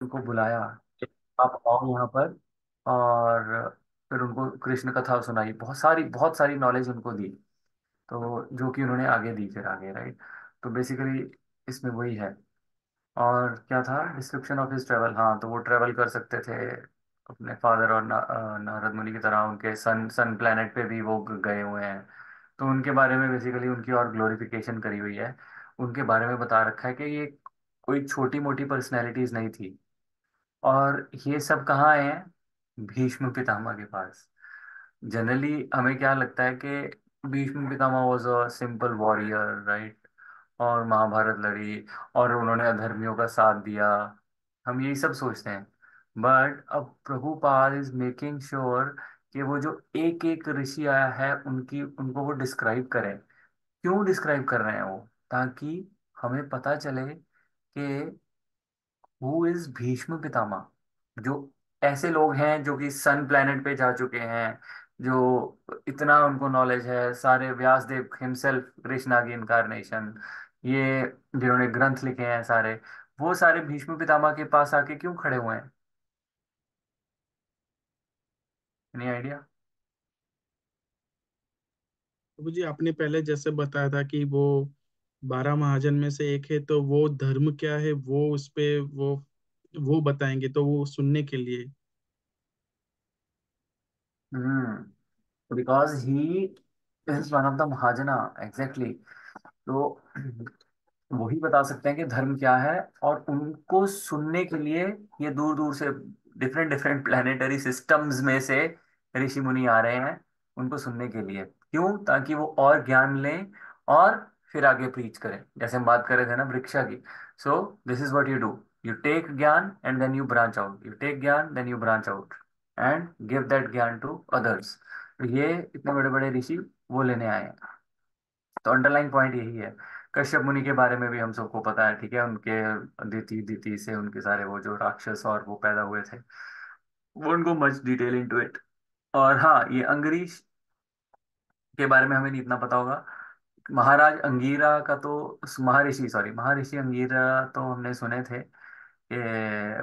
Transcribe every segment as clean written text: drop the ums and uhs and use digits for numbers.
उनको बुलाया कि आप आओ यहाँ पर। और फिर उनको कृष्ण कथा सुनाई, बहुत सारी नॉलेज उनको दी। तो जो कि उन्होंने आगे दी फिर आगे, राइट। तो बेसिकली इसमें वही है। और क्या था डिस्क्रिप्शन ऑफ हिज ट्रेवल, हाँ तो वो ट्रेवल कर सकते थे अपने फादर और नारद मुनि की तरह। उनके सन सन प्लेनेट पे भी वो गए हुए हैं। तो उनके बारे में बेसिकली उनकी और ग्लोरिफिकेशन करी हुई है। उनके बारे में बता रखा है कि ये कोई छोटी मोटी पर्सनैलिटीज नहीं थी। और ये सब कहाँ आए हैं? भीष्म पितामह के पास। जनरली हमें क्या लगता है कि Bhishma Pitamah was a simple warrior, right. और महाभारत लड़ी और उन्होंने अधर्मियों का साथ दिया, हम यही सब सोचते हैं। बट अब प्रभुपाद इज मेकिंग श्योर कि वो जो एक एक ऋषि आया है उनकी उनको वो डिस्क्राइब करें। क्यों डिस्क्राइब कर रहे हैं वो? ताकि हमें पता चले कि हु इज भीष्म पितामह। जो ऐसे लोग हैं जो कि सन प्लेनेट पे जा चुके हैं, जो इतना उनको नॉलेज है, सारे व्यास देव हिमसेल्फ कृष्णा की इनकारनेशन, ये जिन्होंने ग्रंथ लिखे हैं सारे, वो सारे भीष्म पितामह के पास आके क्यों खड़े हुए हैं? Any idea? तो जी आपने पहले जैसे बताया था कि वो 12 महाजन में से एक है, तो वो धर्म क्या है वो उस पे वो बताएंगे तो वो सुनने के लिए। Hmm. Because he is one of the महाजना, एग्जैक्टली। तो वही बता सकते हैं कि धर्म क्या है। और उनको सुनने के लिए ये दूर दूर से डिफरेंट डिफरेंट प्लानिटरी सिस्टम्स में से ऋषि मुनि आ रहे हैं उनको सुनने के लिए। क्यों? ताकि वो और ज्ञान लें और फिर आगे प्रीच करें। जैसे हम बात कर रहे थे ना वृक्षा की। So this is what you do. You take gyan and then you branch out, you take gyan then you branch out and give that gyan to others. तो ये इतने बड़े बड़े ऋषि वो लेने आए हैं। तो अंडरलाइन पॉइंट यही है। कश्यप मुनि के बारे में भी हम सबको पता है, ठीक है। उनके दिति दिति से उनके सारे वो जो राक्षस और वो पैदा हुए थे, वो उनको मच डिटेल इनटू इट। और हाँ, ये अंगरीश के बारे में हमें नहीं इतना पता होगा। महाराज अंगीरा का तो, महर्षि सॉरी, महर्षि अंगीरा तो हमने सुने थे कि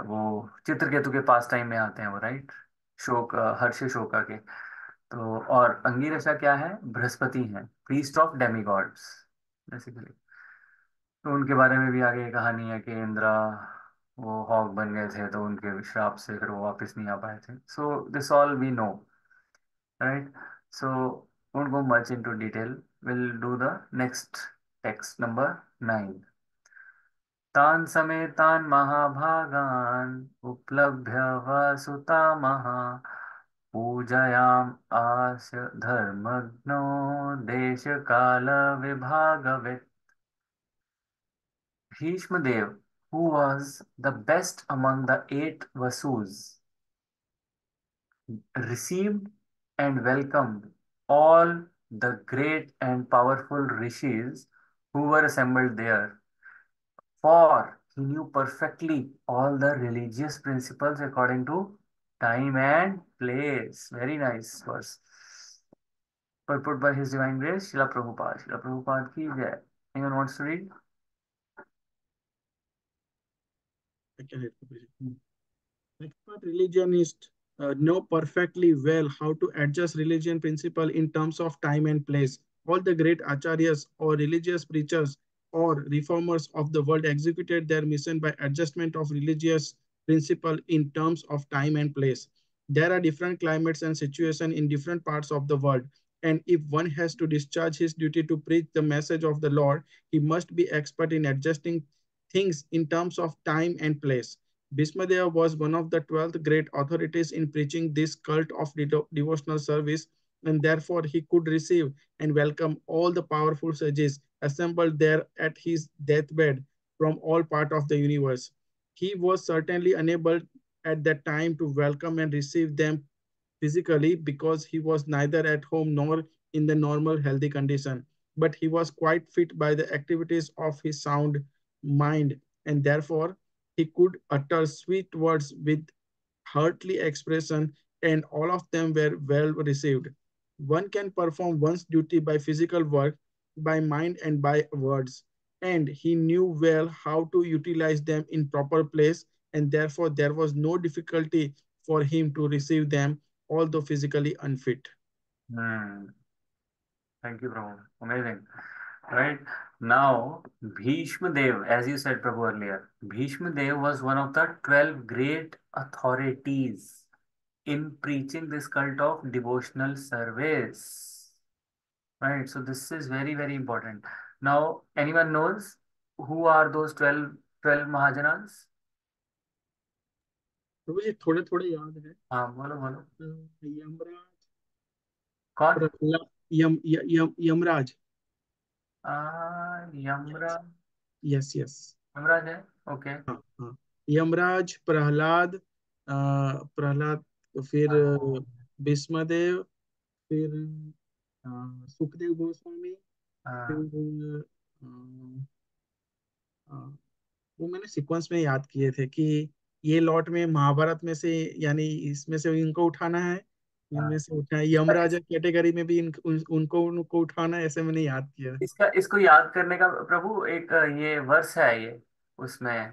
वो चित्रकेतु के पास टाइम में आते हैं वो, राइट। शोक, हर्ष शोका के। तो और अंगीरसा क्या है? बृहस्पति हैं, प्रीस्ट ऑफ डेमीगॉड्स बेसिकली। तो उनके बारे में भी आगे कहानी है कि इंद्रा वो हॉक बन गए थे, तो उनके श्राप से फिर वो वापस नहीं आ पाए थे। So this all we know, right. So won't go much into detail. We'll do the next text number 9. तान् समेतान् महाभागान् उपलभ्य वसुतामः पूजयाम आस धर्मज्ञो देशकालविभागवित्। Bhishmadev, who was the best among the eight Vasus, received and welcomed all the great and powerful rishis who were assembled there, for he knew perfectly all the religious principles according to time and place. Very nice verse. Purport by His Divine Grace, Srila Prabhupada. Srila Prabhupada ki jai. Anyone wants to read? I can help you. Expert religionists know perfectly well how to adjust religion principle in terms of time and place. All the great acharyas or religious preachers or reformers of the world executed their mission by adjustment of religious principle in terms of time and place. There are different climates and situations in different parts of the world. And if one has to discharge his duty to preach the message of the Lord, he must be expert in adjusting things in terms of time and place. Bhishmadeva was one of the 12th great authorities in preaching this cult of devotional service, and therefore he could receive and welcome all the powerful sages assembled there at his deathbed from all parts of the universe. He was certainly unable at that time to welcome and receive them physically because he was neither at home nor in the normal healthy condition, but he was quite fit by the activities of his sound mind, and therefore he could utter sweet words with heartly expression, and all of them were well received. One can perform one's duty by physical work, by mind, and by words, and he knew well how to utilize them in proper place and therefore there was no difficulty for him to receive them, although physically unfit. Hmm. Thank you Prabhu, amazing. Right now, Bhishma Dev, as you said Prabhu earlier, Bhishma Dev was one of the 12 great authorities in preaching this cult of devotional service. Right, so this is very, very important. Now, anyone knows who are those 12 Mahajanas? तो मुझे थोड़े थोड़े याद है। हाँ, बोलो बोलो। यमराज, कौन? प्रहलाद, यमराज। यमराज। Yes yes. यमराज है। ओके। हाँ हाँ। यमराज, प्रहलाद, प्रहलाद, फिर भीष्मदेव, फिर सुखदेव गोस्वामी, फिर अ, वो मैंने सीक्वेंस में याद किए थे कि ये लॉट में महाभारत में से, यानी इसमें से इनको उठाना है, इनमें से उठाना है, यमराजा कैटेगरी में भी उनको उनको उठाना है, ऐसे मैंने याद किया है। इसका इसको याद करने का प्रभु एक ये वर्ष है, ये उसमें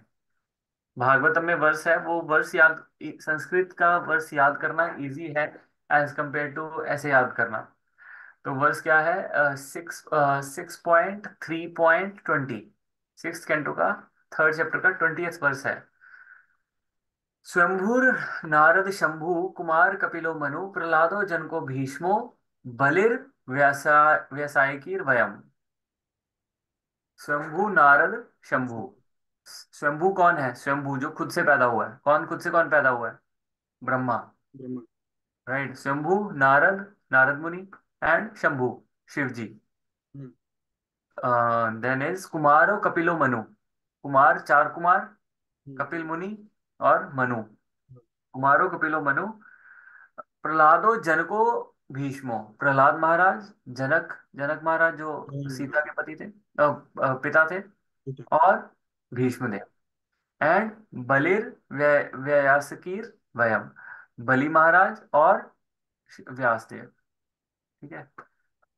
भागवतम में वर्ष है, वो वर्ष याद, संस्कृत का वर्ष याद करना इजी है एज कंपेयर टू ऐसे याद करना। तो वर्ष क्या है? 6.3.20, सिक्स कैंटो का थर्ड चैप्टर का 20th वर्ष है। स्वयंभूर नारद शंभु कुमार कपिलो मनु प्रहलादो जनको भीष्मो बलिर व्यसायकीर वयम। स्वयंभू नारद शंभु। स्वयंभू कौन है? स्वयंभू जो खुद से पैदा हुआ है। कौन खुद से कौन पैदा हुआ है? ब्रह्मा। ब्रह्मा। राइट, स्वयंभू, Narad, Narad Muni, and Shambhu, Shiv ji. Hmm, then is Kumar और कपिलो मनु। कुमार, चार कुमार, हम्म, कपिल मुनि और मनु। हम्म, कुमारो कपिलो मनु। प्रहलादो जनको भीष्मो। प्रहलाद महाराज, जनक, जनक महाराज जो हम्म, सीता के पति थे, पिता थे। ठीक है। और भीष्मदेव। एंड बलिर व्यासकीर वयम। बलि महाराज और व्यासदेव। ठीक है।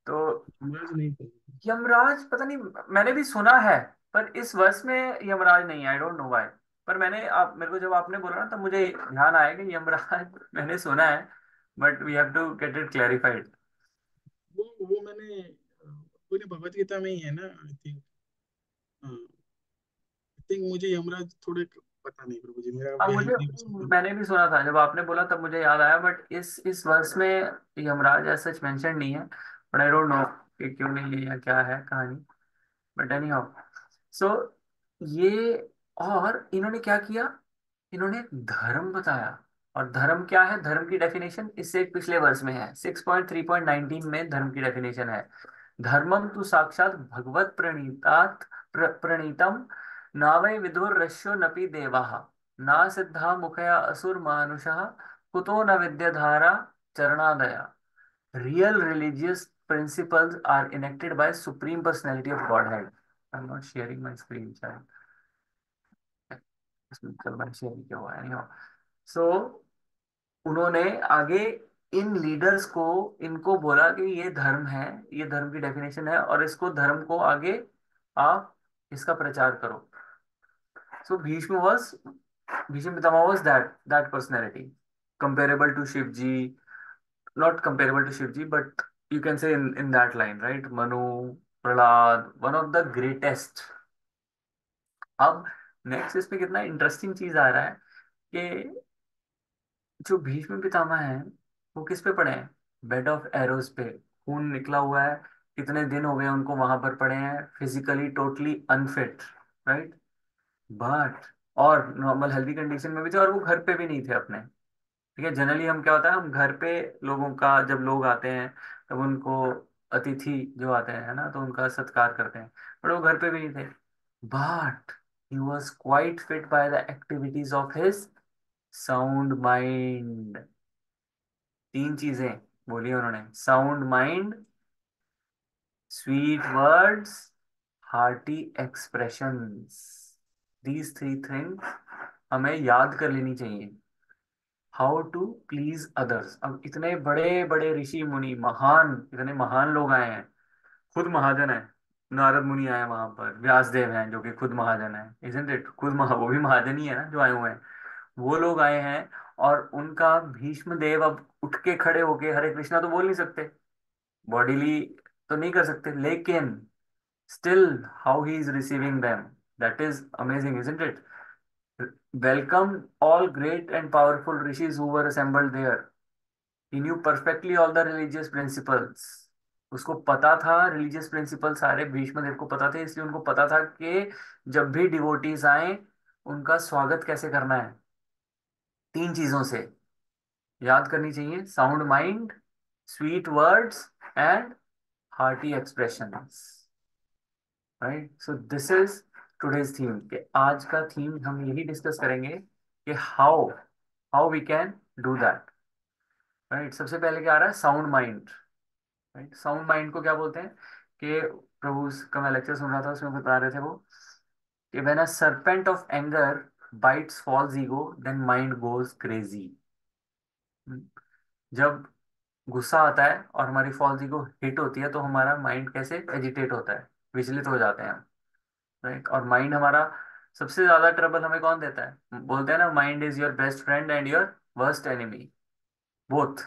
तो यमराज नहीं थे। यमराज पता नहीं, मैंने भी सुना है, पर इस वर्ष में यमराज नहीं है, आई डोंट नो व्हाई। पर मैंने, आप मेरे को जब आपने बोला ना, तब मुझे ध्यान आया कि यमराज मैंने सुना है, but we have to get it clarified. वो मैंने पूरी भगवत गीता में ही है ना, आई थिंक। हाँ, आई थिंक मुझे यमराज थोड़े पता नहीं प्रभु जी, मेरा हाँ, ज्ञान मुझे, नहीं हो सकता। मैंने भी सुना था, जब आपने बोला तब मुझे याद आया, बट इस वर्ष में यमराज ऐसा सच मेंशन नहीं है। बट आई डोंट नो कि क्यों नहीं है या क्या है कहानी। बट एनी हाउ, सो ये, और इन्होंने क्या किया? इन्होंने एक धर्म बताया। और धर्म क्या है? धर्म की डेफिनेशन इससे एक पिछले वर्ष में है, 6.3.19 में धर्म की डेफिनेशन है। धर्मम तु साक्षात भगवत प्रणीतात प्रणीतम न वै विदुर्रश्यो नपि देवाः न सिद्धा मुखया असुर मानुषः कुतो न विद्याधारा चरणादया। Real religious principles are enacted by Supreme Personality of Godhead. I'm not sharing my screen, शायद इसमें चल रहा है, शेयर क्या हुआ है। सो उन्होंने आगे इन लीडर्स को, इनको बोला कि ये धर्म है, ये धर्म की डेफिनेशन है, और इसको, धर्म को आगे आप इसका प्रचार करो। So Bhishma Pitamah was that personality comparable to Shiva ji, not comparable to Shivji, but you can say in that line, right? Manu, Prahlad, one of the greatest. अब नेक्स्ट इस पे कितना इंटरेस्टिंग चीज आ रहा है कि जो भीष्म पितामह है, वो किस पे पड़े हैं? बेड ऑफ एरोज पे, खून निकला हुआ है, कितने दिन हो गए उनको वहां पर पड़े हैं, physically totally unfit, right? But, और नॉर्मल हेल्थी कंडीशन में भी थे, और वो घर पे भी नहीं थे अपने। ठीक है, जनरली हम क्या होता है, हम घर पे लोगों का, जब लोग आते हैं तब उनको, अतिथि जो आते हैं, है ना, तो उनका सत्कार करते हैं। बट वो घर पे भी नहीं थे। But he was quite fit by the activities of his sound mind. तीन चीजें बोली उन्होंने: sound mind, sweet words, hearty expressions. These three things हमें याद कर लेनी चाहिए। How to please others. अब इतने बड़े बड़े ऋषि मुनि, महान, इतने महान लोग आए हैं, खुद महाजन है, नारद मुनि आए वहां पर, व्यासदेव हैं जो कि खुद महाजन है, इजंट इट, खुद वो भी महाजन ही है ना जो आए हुए हैं। वो लोग आए हैं, और उनका भीष्म देव अब उठ के खड़े होके हरे कृष्णा तो बोल नहीं सकते, बॉडीली तो नहीं कर सकते, लेकिन still how he is receiving them, that is amazing isn't it. Welcome all great and powerful rishis who were assembled there. He knew perfectly all the religious principles. उसको पता था रिलीजियस प्रिंसिपल सारे भीष्म देव को पता थे, इसलिए उनको पता था कि जब भी डिवोटीज आए उनका स्वागत कैसे करना है। तीन चीजों से याद करनी चाहिए, sound mind, sweet words and hearty expressions. Right, so this is today's theme, कि आज का थीम हम यही डिस्कस करेंगे कि how how we can do that. Right, सबसे पहले क्या आ रहा है, sound mind. Right, sound mind को क्या बोलते हैं, कि प्रभु का मैं लेक्चर सुन रहा था, उसमें बता रहे थे वो कि when a serpent of anger bites false ego then mind goes crazy। जब गुस्सा आता है और हमारी फॉल्स ईगो हिट होती है तो हमारा माइंड कैसे एजिटेट होता है, विचलित हो जाते हैं हम। राइट, और माइंड हमारा सबसे ज्यादा ट्रबल हमें कौन देता है, बोलते हैं ना, mind is your best friend and your worst enemy, both.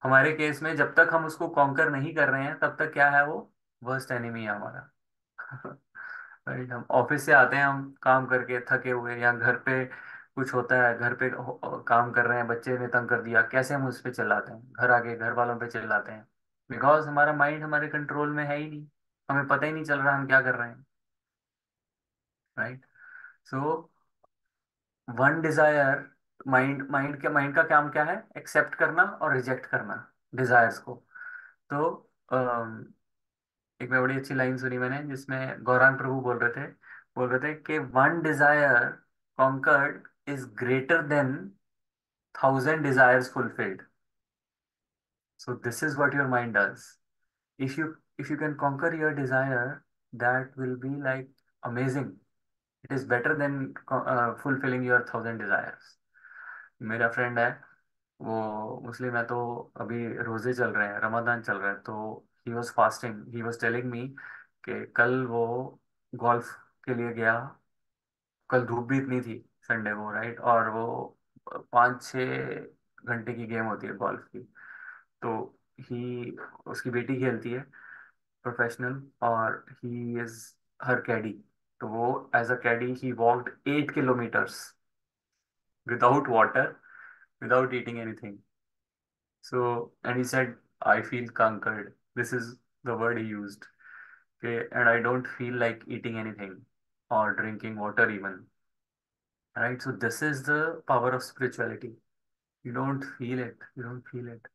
हमारे केस में जब तक हम उसको कॉन्कर नहीं कर रहे हैं तब तक क्या है, वो वर्स्ट एनिमी है हमारा। राइट, हम ऑफिस से आते हैं, हम काम करके थके हुए, या घर पे कुछ होता है, घर पे काम कर रहे हैं, बच्चे ने तंग कर दिया, कैसे हम उस पे चिल्लाते हैं, घर आके घर वालों पे चिल्लाते हैं, बिकॉज हमारा माइंड हमारे कंट्रोल में है ही नहीं, हमें पता ही नहीं चल रहा हम क्या कर रहे हैं। Right, so one Dzire, mind का काम क्या है, एक्सेप्ट करना और रिजेक्ट करना डिजायर्स को। तो एक मैं बड़ी अच्छी लाइन सुनी मैंने जिसमें गौरांग प्रभु बोल रहे थे कि one desire conquered is greater than thousand desires fulfilled. So this is what your mind does. If you if you can conquer your desire, that will be like amazing. It is better than fulfilling your thousand desires. मेरा friend है, वो मुस्लिम है, तो अभी रोजे चल रहे हैं, रमजान चल रहा है, तो he was fasting, he was telling me कि कल वो गोल्फ के लिए गया। कल धूप भी इतनी थी, संडे को, राइट, और वो 5-6 घंटे की गेम होती है गोल्फ की। तो ही उसकी बेटी खेलती है प्रोफेशनल, और ही इज हर कैडी। तो वो as a caddie he walked 8 kilometres without water, without eating anything. So, and he said, I feel conquered. This is the word he used. Okay, and I don't feel like eating anything or drinking water even. Right? So, this is the power of spirituality. You don't feel it. You don't feel it.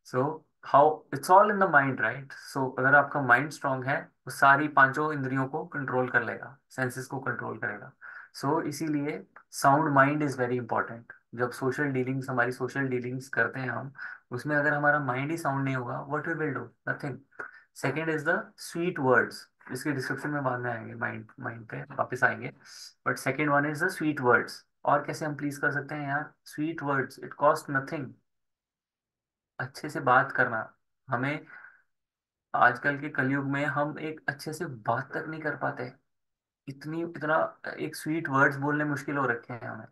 So how it's all in the mind, right. So अगर आपका mind strong है, वो सारी पांचों इंद्रियों को control कर लेगा, सेंसेस को कंट्रोल करेगा। सो इसीलिए sound mind is very important. जब सोशल डीलिंग्स, हमारी सोशल डीलिंग्स करते हैं हम, उसमें अगर हमारा माइंड ही साउंड नहीं होगा, what we will do, nothing. Second is the sweet words, इसके डिस्क्रिप्शन में बाद में आएंगे, माइंड माइंड पे वापस आएंगे। But second one is the sweet words. और कैसे हम प्लीज कर सकते हैं यार, sweet words, it cost nothing. अच्छे से बात करना, हमें आजकल के कलयुग में हम एक अच्छे से बात तक नहीं कर पाते, इतनी इतना एक स्वीट वर्ड्स बोलने मुश्किल हो रखे हैं हमें,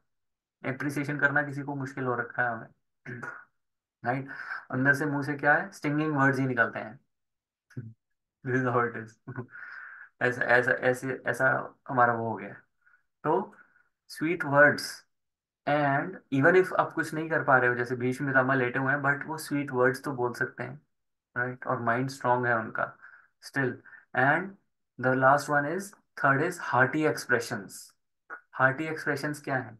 एप्रिसिएशन करना किसी को मुश्किल हो रखा है हमें। राइट, अंदर से मुंह से क्या है, स्टिंगिंग वर्ड्स ही निकलते हैं। This is how it is. ऐसा ऐसा ऐसे ऐसा हमारा वो हो गया है। तो sweet words, and even if आप कुछ नहीं कर पा रहे हो, जैसे भीष्म पितामह लेटे हुए हैं, बट वो स्वीट वर्ड्स तो बोल सकते हैं। राइट, और माइंड स्ट्रांग है उनका still. And the last one is, third is hearty expressions. Hearty expressions क्या है,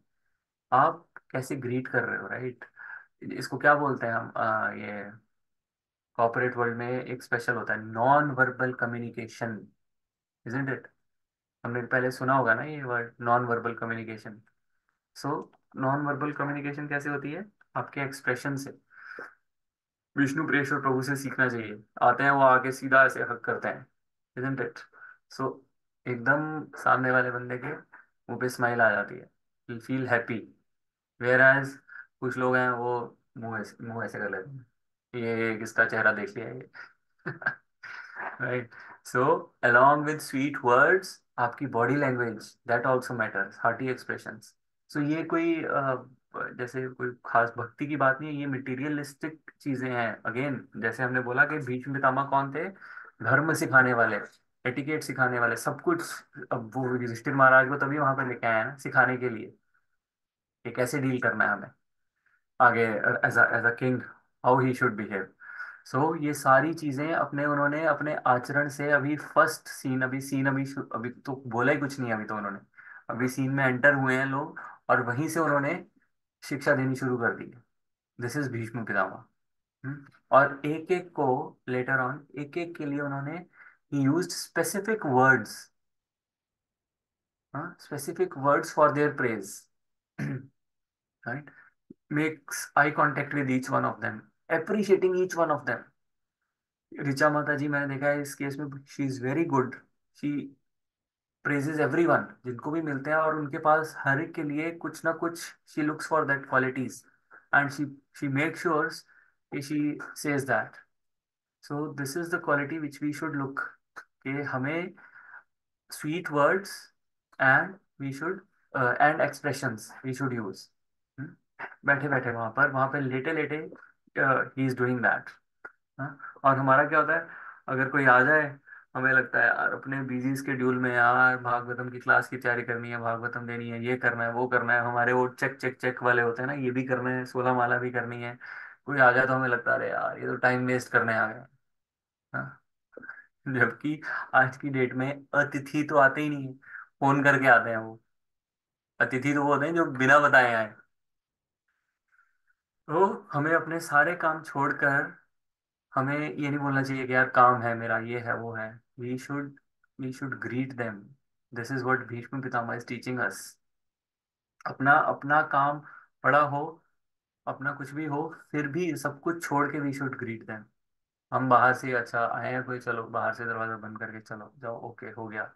आप कैसे ग्रीट कर रहे हो, राइट। इसको क्या बोलते हैं हम, ये कॉर्पोरेट वर्ल्ड में एक स्पेशल होता है, non verbal communication, isn't it. हमने पहले सुना होगा ना ये word, non verbal communication. So non verbal communication कैसे होती है, आपके एक्सप्रेशन से। विष्णु प्रेष और प्रभु से सीखना चाहिए। आते हैं वो आके सीधा ऐसे हक करते हैं, isn't it? सो एकदम सामने वाले बंदे के मुंह पे स्माइल आ जाती है, you feel happy. Whereas कुछ लोग हैं वो मुंह ऐसे कर लेते हैं, ये किसका चेहरा देख लिया ये। Right, so along with sweet words, आपकी body language that also matters, hearty expressions. So ये कोई जैसे कोई खास भक्ति की बात नहीं है, ये मटेरियलिस्टिक चीजें हैं। अगेन जैसे हमने बोला कि भीष्म पितामह कौन थे, धर्म सिखाने वाले, एटिकेट सिखाने वाले, सब कुछ। अब वो युधिष्ठिर महाराज को तभी वहां पर लेके आए हैं ना, सिखाने के लिए कि कैसे डील करना है हमें आगे, as a king, how he should behave. So ये सारी चीजें अपने उन्होंने अपने आचरण से, अभी फर्स्ट सीन, अभी तो बोला ही कुछ नहीं है, अभी तो उन्होंने अभी सीन में एंटर हुए हैं लोग, और वहीं से उन्होंने शिक्षा देनी शुरू कर दी है। This is Bhishma Pitamah. और एक एक को लेटर ऑन, एक एक के लिए उन्होंने used specific words, specific words for their praise, right. Makes eye contact with each one of them, appreciating each one of them। Richa माता जी मैंने देखा है इस केस में, she is very good. She praises everyone जिनको भी मिलते हैं, और उनके पास हर एक के लिए कुछ ना कुछ, she looks for that qualities, and she make sure कि she says that. So this is the quality which we should look, कि हमें sweet words and we should and expressions we should use. बैठे बैठे वहां पर लेटे लेटे he is doing that. और हमारा क्या होता है, अगर कोई आ जाए, हमें लगता है यार अपने बिजी स्केड्यूल में, यार भागवतम की क्लास की तैयारी करनी है, भागवतम देनी है, ये करना है, वो करना है, हमारे वो चेक चेक चेक वाले होते हैं ना, ये भी करना है, 16 माला भी करनी है। कोई आ जाए तो हमें लगता है अरे यार ये तो टाइम वेस्ट करने आ गए। हाँ, जबकि आज की डेट में अतिथि तो आते ही नहीं है, फोन करके आते हैं वो। अतिथि तो वो होते हैं जो बिना बताए आए। तो हमें अपने सारे काम छोड़कर, हमें ये नहीं बोलना चाहिए कि यार काम है मेरा, ये है वो है। We should we should greet them. This is what Bhishma Pitamah is teaching us. अपना अपना काम बड़ा हो, अपना कुछ भी हो, फिर भी सब कुछ छोड़ के वी शुड ग्रीट देम। हम बाहर से अच्छा आए हैं कोई, चलो बाहर से दरवाजा बंद करके चलो जाओ, ओके हो गया।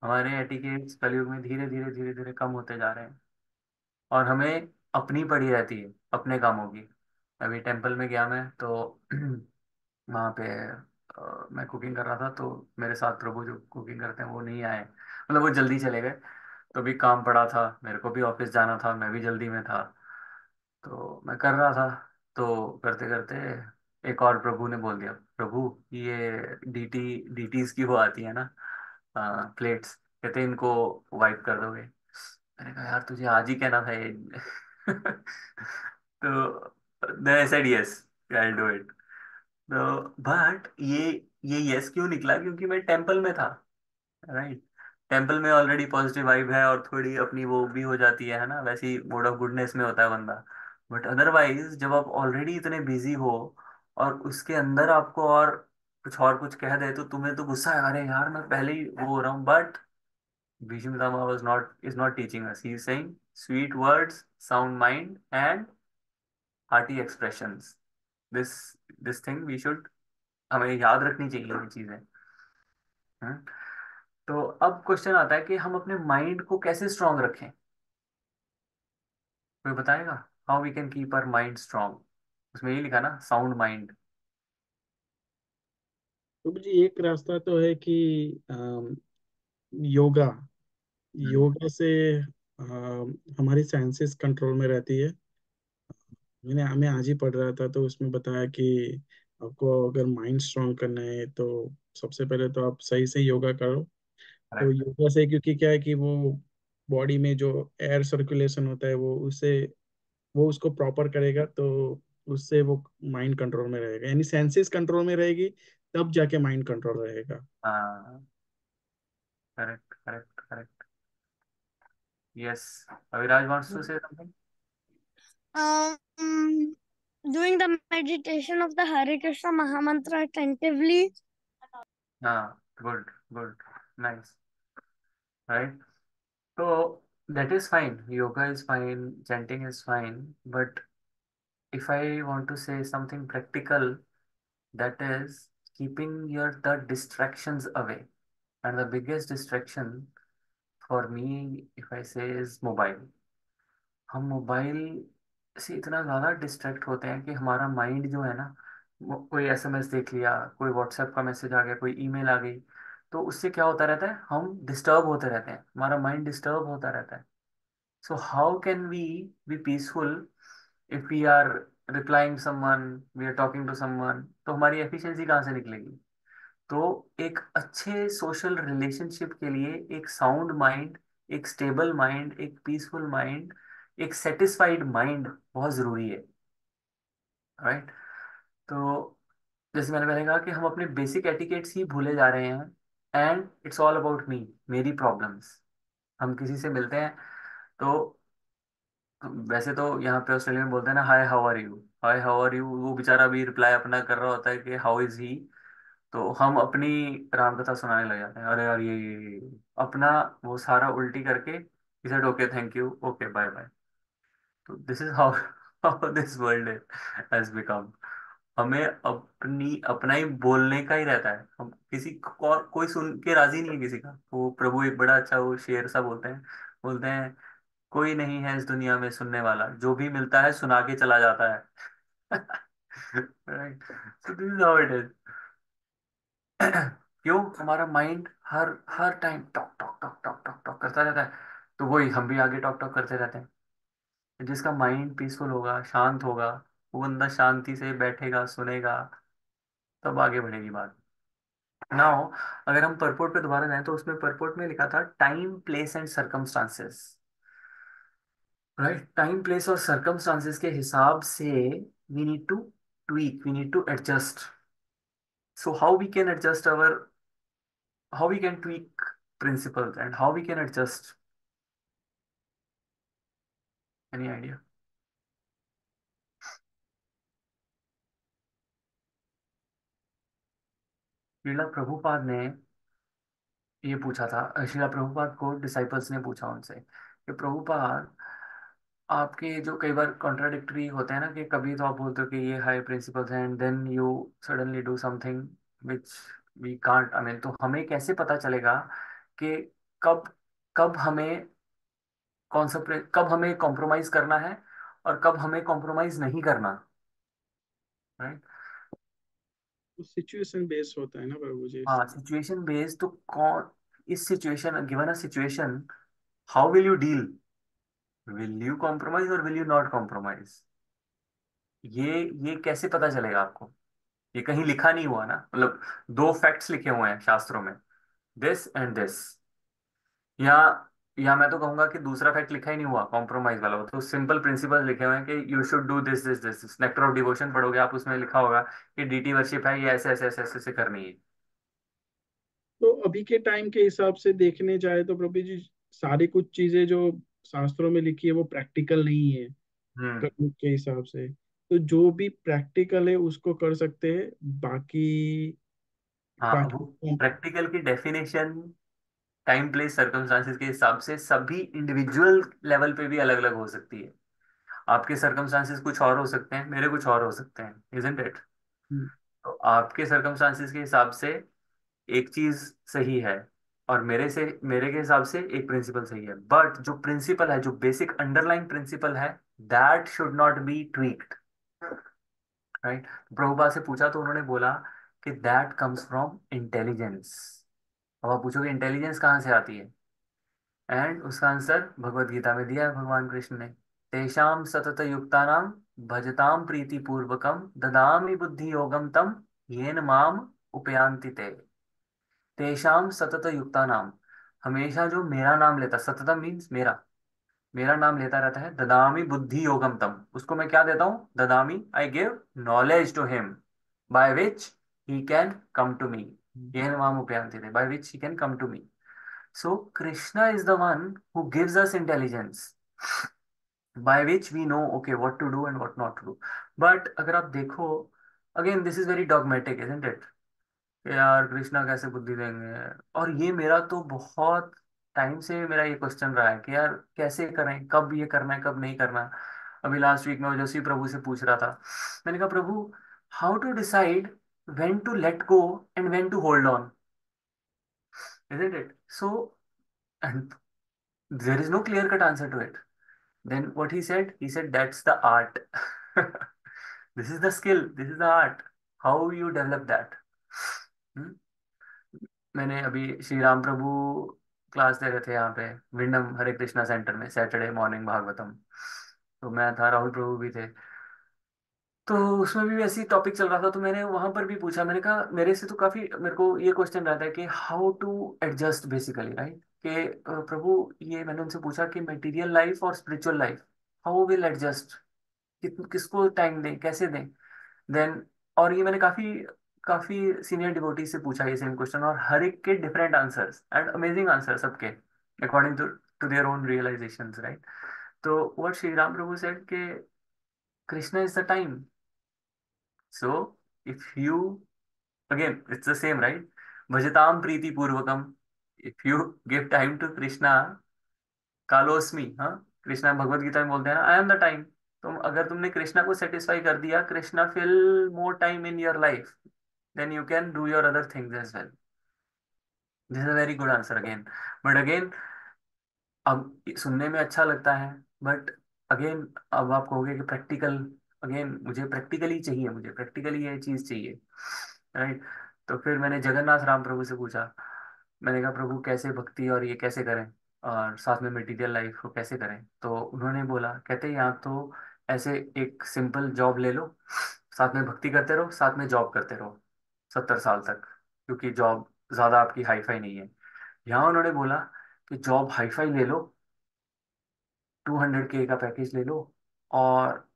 हमारे एटिकेट्स कलयुग में धीरे धीरे धीरे धीरे कम होते जा रहे हैं, और हमें अपनी पड़ी रहती है अपने कामों की। अभी टेम्पल में गया मैं तो वहाँ पे मैं कुकिंग कर रहा था, तो मेरे साथ प्रभु जो कुकिंग करते हैं वो नहीं आए, मतलब वो जल्दी चले गए। तो भी काम पड़ा था, मेरे को भी ऑफिस जाना था, मैं भी जल्दी में था, तो मैं कर रहा था। तो करते करते एक और प्रभु ने बोल दिया, प्रभु ये डीटीज की वो आती है ना, प्लेट्स, कहते इनको वाइप कर दोगे। मैंने कहा यार तुझे आज ही कहना था ये। तो then I said yes, I'll do it। तो बट ये यस क्यों निकला, क्योंकि मैं टेम्पल में था, राइट। टेम्पल में ऑलरेडी पॉजिटिव वाइब है, और थोड़ी अपनी वो भी हो जाती है ना, वैसी मूड ऑफ गुडनेस में होता है बंदा। बट अदरवाइज जब आप ऑलरेडी इतने बिजी हो, और उसके अंदर आपको और कुछ कह दे, तो तुम्हें तो गुस्सा है, अरे यार मैं पहले ही वो हो रहा हूँ। But Bhishma Pitama was not is not teaching us. He is saying sweet words, sound mind, and hearty expressions। This thing we should, हमें याद रखनी चाहिए ये चीजें। हम्म। तो अब क्वेश्चन आता है कि हम अपने माइंड को कैसे स्ट्रांग रखें। कोई बताएगा, how we can keep our mind strong. उसमें ये लिखा ना, साउंड माइंड। तो जी एक रास्ता तो है कि योगा, योगा से हमारी सेंसेस कंट्रोल में रहती है। मैं आज ही पढ़ रहा था तो उसमें बताया कि आपको अगर माइंड स्ट्रांग करना है तो सबसे पहले तो आप सही से योगा करो। तो करेक्ट। योगा से क्योंकि क्या है कि वो बॉडी में जो एयर सर्कुलेशन होता है वो उससे वो उसको प्रॉपर करेगा, तो उससे वो माइंड कंट्रोल में रहेगा, यानी सेंसेस कंट्रोल में रहेगी, तब जाके माइंड कंट्रोल रहेगा। हाँ, correct correct correct. Yes, Aviraj wants to say something. Um, doing the meditation of the Hare Krishna Mahamantra attentively. हाँ, गुड गुड, नाइस, राइट। तो that is fine, yoga is fine, chanting is fine, but if I want to say something practical, that is keeping the distractions away, and the biggest distraction for me, if I say, is mobile। हम mobile से इतना ज़्यादा distract होते हैं कि हमारा mind जो है ना, कोई एसएमएस देख लिया, कोई व्हाट्सएप का मैसेज आ गया, कोई ईमेल आ गई, तो उससे क्या होता रहता है, हम डिस्टर्ब होते रहते हैं, हमारा माइंड डिस्टर्ब होता रहता है। So how can we be peaceful if we are replying someone, we are talking to someone, तो हमारी एफिशिएंसी कहाँ से निकलेगी? तो एक अच्छे सोशल रिलेशनशिप के लिए एक साउंड माइंड, एक स्टेबल माइंड, एक पीसफुल माइंड, एक सेटिस्फाइड माइंड बहुत जरूरी है। राइट? तो जैसे मैंने पहले कहा कि हम अपने बेसिक एटिकेट्स ही भूले जा रहे हैं, and it's all about me, मेरी प्रॉब्लम्स। हम किसी से मिलते हैं तो वैसे तो यहाँ पे ऑस्ट्रेलिया में बोलते हैं ना, hi how are you, hi how are you, वो बेचारा भी रिप्लाई अपना कर रहा होता है कि हाउ इज ही। तो हम अपनी रामकथा सुनाने लग जाते हैं, अरे यार ये अपना वो सारा उल्टी करके, he said okay thank you okay bye bye. तो this is how how this world has become. हमें अपनी अपना ही बोलने का ही रहता है, हम किसी को और कोई सुन के राजी नहीं है किसी का। वो प्रभु एक बड़ा अच्छा वो शेर सा बोलते हैं, कोई नहीं है इस दुनिया में सुनने वाला, जो भी मिलता है सुना के चला जाता है। Right? So this is how it is. क्यों? हमारा माइंड हर हर time talk talk talk talk talk talk करता रहता है, तो वही हम भी आगे टॉक टॉक करते रहते हैं। जिसका माइंड पीसफुल होगा, शांत होगा, वो बंदा शांति से बैठेगा, सुनेगा, तब आगे बढ़ेगी बात। नाउ अगर हम परपोर्ट पे दोबारा जाएं, तो उसमें परपोर्ट में लिखा था time place and circumstances. Right? Time place और सर्कमस्टांसेस के हिसाब से we need to tweak, we need to adjust. So how we can adjust our, how we can tweak principles and how we can adjust? Any idea? Shrila Prabhupada ने ये पूछा था, श्रीला प्रभुपाद को disciples ने पूछा उनसे कि प्रभुपाद, आपके जो कई बार कॉन्ट्राडिक्टरी होते हैं ना, कि कभी तो आप बोलते हो कि ये हाई प्रिंसिपल्स हैं and then you suddenly do something which we can't, I mean, तो हमें कैसे पता चलेगा कि कब कब हमें कब हमें कॉम्प्रोमाइज करना है और कब हमें कॉम्प्रोमाइज नहीं करना? राइट? सिचुएशन बेस्ड होता है ना प्रभु जी, हाँ, इसलिए। Situation based. तो कौन, इस situation, given a situation, how will you deal? Will you compromise और विल यू नॉट कॉम्प्रोमाइज? ये कैसे पता चलेगा आपको? ये कहीं लिखा नहीं हुआ ना, मतलब दो फैक्ट्स लिखे हुए हैं शास्त्रों में, दिस एंड दिस, या मैं तो कहूंगा कि दूसरा फैक्ट लिखा ही नहीं हुआ कॉम्प्रोमाइज वाला। वो तो सिंपल प्रिंसिपल्स लिखे हुए हैं कि you should do this this this. Nectar of devotion पढ़ोगे आप, उसमें लिखा होगा कि डीटी वर्शिप है, ये ऐसे ऐसे ऐसे ऐसे ऐसे करनी है। तो अभी के टाइम के हिसाब से देखने जाए तो प्रभु जी, सारी कुछ चीजें जो शास्त्रों में लिखी है वो प्रैक्टिकल नहीं है हम्म। करने के हिसाब से। तो जो भी प्रैक्टिकल है उसको कर सकते हैं, बाकी हाँ, वो बाकी प्रैक्टिकल की डेफिनेशन टाइम प्लेस सर्कमस्टांसेस के हिसाब से सभी इंडिविजुअल लेवल पे भी अलग अलग हो सकती है। आपके सर्कमस्टांसेस कुछ और हो सकते हैं, मेरे कुछ और हो सकते हैं, इजंट इट? तो आपके सर्कमस्टांसेस के हिसाब से एक चीज सही है, और मेरे के हिसाब से एक प्रिंसिपल सही है, बट जो प्रिंसिपल है, जो बेसिक अंडरलाइन प्रिंसिपल है, that should not be tweaked. Right? Prabhupada से पूछा तो उन्होंने बोला कि दैट कम्स फ्रॉम इंटेलिजेंस। अब आप पूछोगे इंटेलिजेंस कहाँ से आती है, एंड उसका आंसर भगवत गीता में दिया है भगवान कृष्ण ने। तेषाम सतत युक्तानाम भजताम प्रीति पूर्वकम ददामि बुद्धि योगम तम येन माम उपयांति ते। तेषाम सतत युक्तानाम, हमेशा जो मेरा नाम लेता, सततम मीन्स मेरा, मेरा नाम लेता रहता है, ददामि बुद्धि योगम तम, उसको मैं क्या देता हूँ? ददामि, I give knowledge to him, by which he can come to me. येन माम उपयांति ते, by which he can come to me. So Krishna is the one who gives us intelligence by which we know okay what to do and what not to do. But अगर आप देखो, again this is very dogmatic, isn't it? कि यार कृष्णा कैसे बुद्धि देंगे? और ये मेरा तो बहुत टाइम से मेरा ये क्वेश्चन रहा है कि यार कैसे करें, कब ये करना है, कब नहीं करना। अभी लास्ट वीक में जोशी प्रभु से पूछ रहा था, मैंने कहा प्रभु, how to decide when to let go and when to hold on, isn't it? So and there is no clear cut answer to it. Then what he said? He said, that's the art. This is the skill. This is the art. How you develop that. मैंने अभी श्री राम प्रभु class दे रहे थे यहाँ पे विंडम हरे Krishna centre में, Saturday morning Bhagavatam. तो मैं था, राहुल प्रभु भी थे। तो उसमें भी ऐसी टॉपिक चल रहा था, तो मैंने वहां पर भी पूछा, मैंने कहा मेरे से तो काफी मेरे को ये क्वेश्चन रहता है कि how to adjust basically, right. कि प्रभु, ये मैंने उनसे पूछा कि मटेरियल लाइफ और spiritual life, how will adjust, किसको टाइम दें, कैसे दें। देन, और ये मैंने काफी काफी सीनियर डिवोटी से पूछा ये सेम क्वेश्चन, और हर एक के different answers and amazing answer सबके, according to to their own realisations, right. तो व्हाट श्री राम प्रभु सेड कि Krishna is the time. So if you, again it's the same, right, भजताम प्रीति पूर्वकम, if you give time to Krishna, कालोस्मी, हाँ, कृष्णा भगवत गीता में बोलते हैं ना, आई एम द टाइम। तुम अगर तुमने कृष्णा को सेटिस्फाई कर दिया, Krishna fill more time in your life, then you can do your other things as well. This is a very good answer again. But again, अब सुनने में अच्छा लगता है, बट अगेन अब आप कहोगे कि प्रैक्टिकल, अगेन मुझे प्रैक्टिकली चाहिए, मुझे प्रैक्टिकली ये चीज चाहिए, राइट। तो फिर मैंने जगन्नाथ राम प्रभु से पूछा, मैंने कहा प्रभु कैसे भक्ति और ये कैसे करें, और साथ में मटेरियल लाइफ को कैसे करें। तो उन्होंने बोला, कहते यहाँ तो ऐसे एक सिंपल जॉब ले लो, साथ में भक्ति करते रहो, साथ में जॉब करते रहो 70 साल तक, क्योंकि जॉब ज्यादा आपकी हाईफाई नहीं है। यहाँ उन्होंने बोला कि जॉब हाईफाई ले लो, 200K का पैकेज ले लो, और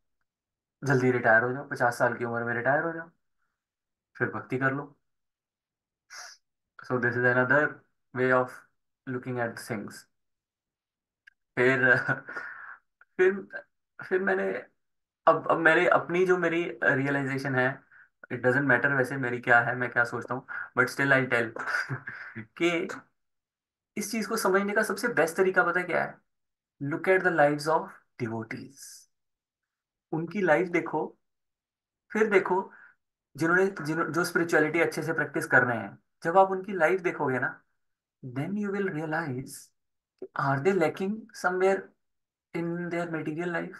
जल्दी रिटायर हो जाओ, 50 साल की उम्र में रिटायर हो जाओ, फिर भक्ति कर लो। So this is another way of looking at things. फिर फिर फिर मैंने, अब मैंने अपनी जो मेरी रियलाइजेशन है, इट डजेंट मैटर वैसे मेरी क्या है, मैं क्या सोचता हूँ, बट स्टिल आई टेल कि इस चीज को समझने का सबसे बेस्ट तरीका पता है क्या है? Look at the lives of devotees, उनकी लाइफ देखो, फिर देखो जो स्पिरिचुअलिटी अच्छे से प्रैक्टिस कर रहे हैं, जब आप उनकी लाइफ देखोगे ना, then you will realise, are they lacking somewhere in their material life?